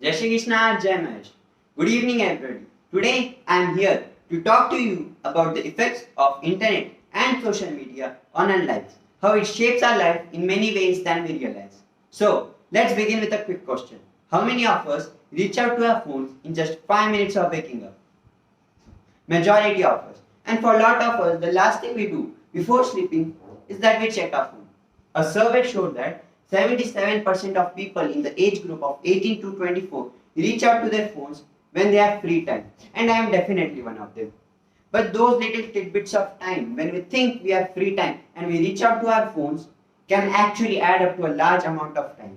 Jai Shri Krishna, Jai Mahesh. Good evening everybody. Today I am here to talk to you about the effects of internet and social media on our lives. How it shapes our life in many ways than we realize. So let's begin with a quick question. How many of us reach out to our phones in just 5 minutes of waking up? Majority of us. And for a lot of us, the last thing we do before sleeping is that we check our phone. A survey showed that 77% of people in the age group of 18 to 24 reach out to their phones when they have free time, and I am definitely one of them. But those little tidbits of time when we think we have free time and we reach out to our phones can actually add up to a large amount of time.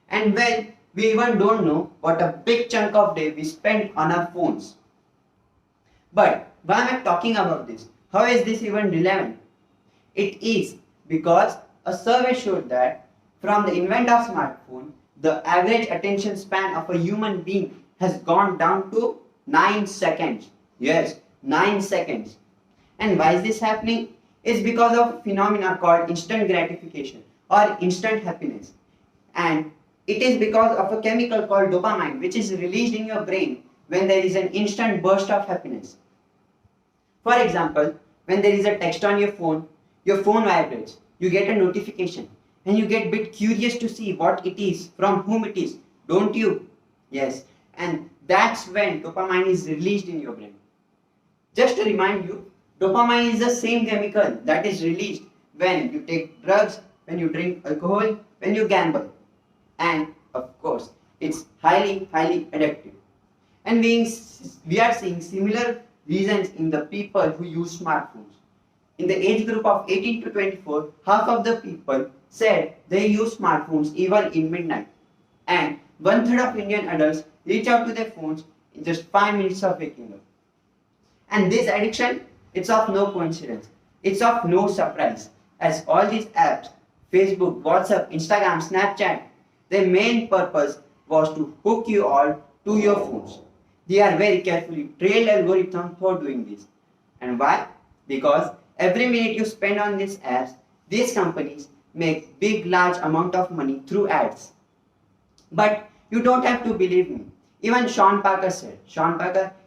And well, we even don't know what a big chunk of day we spend on our phones. But why am I talking about this? How is this even relevant? It is because a survey showed that from the invent of smartphone, the average attention span of a human being has gone down to 9 seconds. Yes, 9 seconds. And why is this happening? It's because of a phenomenon called instant gratification or instant happiness. And it is because of a chemical called dopamine, which is released in your brain when there is an instant burst of happiness. For example, when there is a text on your phone vibrates, you get a notification and you get a bit curious to see what it is, from whom it is, don't you? Yes, and that's when dopamine is released in your brain. Just to remind you, dopamine is the same chemical that is released when you take drugs, when you drink alcohol, when you gamble. And of course, it's highly addictive. And we are seeing similar reasons in the people who use smartphones. In the age group of 18 to 24, half of the people said they use smartphones even in midnight. And 1/3 of Indian adults reach out to their phones in just 5 minutes of waking up. And this addiction, it's of no coincidence. It's of no surprise, as all these apps, Facebook, WhatsApp, Instagram, Snapchat, their main purpose was to hook you all to your phones. They are very carefully trained algorithms for doing this. And why? Because every minute you spend on these apps, these companies make big large amount of money through ads. But you don't have to believe me. Even Sean Parker said,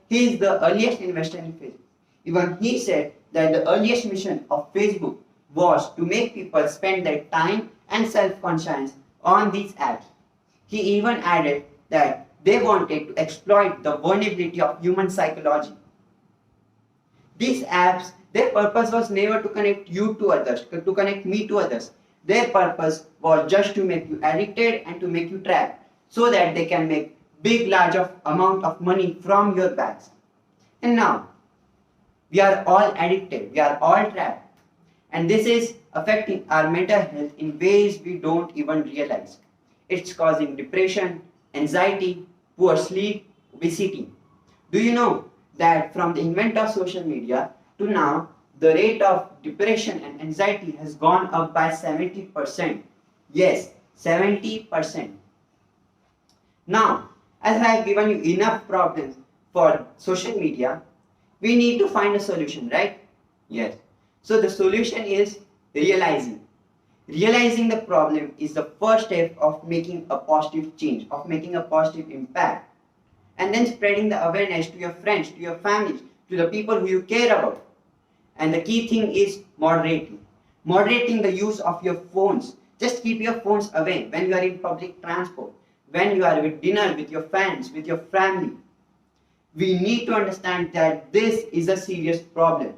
he is the earliest investor in Facebook. Even he said that the earliest mission of Facebook was to make people spend their time and self-conscience on these apps. He even added that they wanted to exploit the vulnerability of human psychology. These apps, their purpose was never to connect you to others, to connect me to others. Their purpose was just to make you addicted and to make you trapped, so that they can make big large amount of money from your bags. And now, we are all addicted, we are all trapped. And this is affecting our mental health in ways we don't even realize. It's causing depression, anxiety, poor sleep, obesity. Do you know that from the invent of social media to now, the rate of depression and anxiety has gone up by 70%. Yes, 70%. Now, as I have given you enough problems for social media, we need to find a solution, right? Yes. So the solution is realizing. Realizing the problem is the first step of making a positive change, of making a positive impact. And then spreading the awareness to your friends, to your families, to the people who you care about. And the key thing is moderating. Moderating the use of your phones. Just keep your phones away when you are in public transport, when you are at dinner with your friends, with your family. We need to understand that this is a serious problem.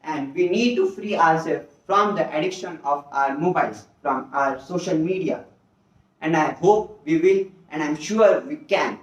And we need to free ourselves from the addiction of our mobiles, from our social media. And I hope we will, and I'm sure we can.